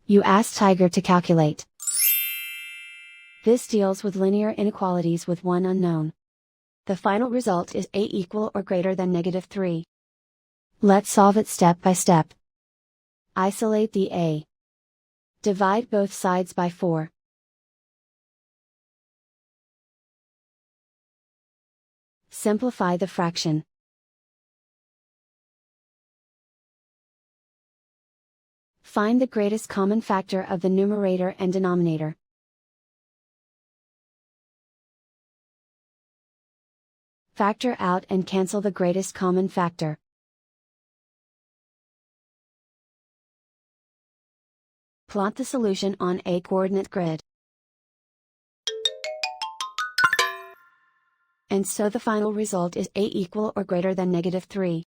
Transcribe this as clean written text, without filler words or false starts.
You ask Tiger to calculate. This deals with linear inequalities with one unknown. The final result is a equal or greater than -3. Let's solve it step by step. Isolate the a. Divide both sides by 4. Simplify the fraction. Find the greatest common factor of the numerator and denominator. Factor out and cancel the greatest common factor. Plot the solution on a coordinate grid. And so the final result is a equal or greater than -3.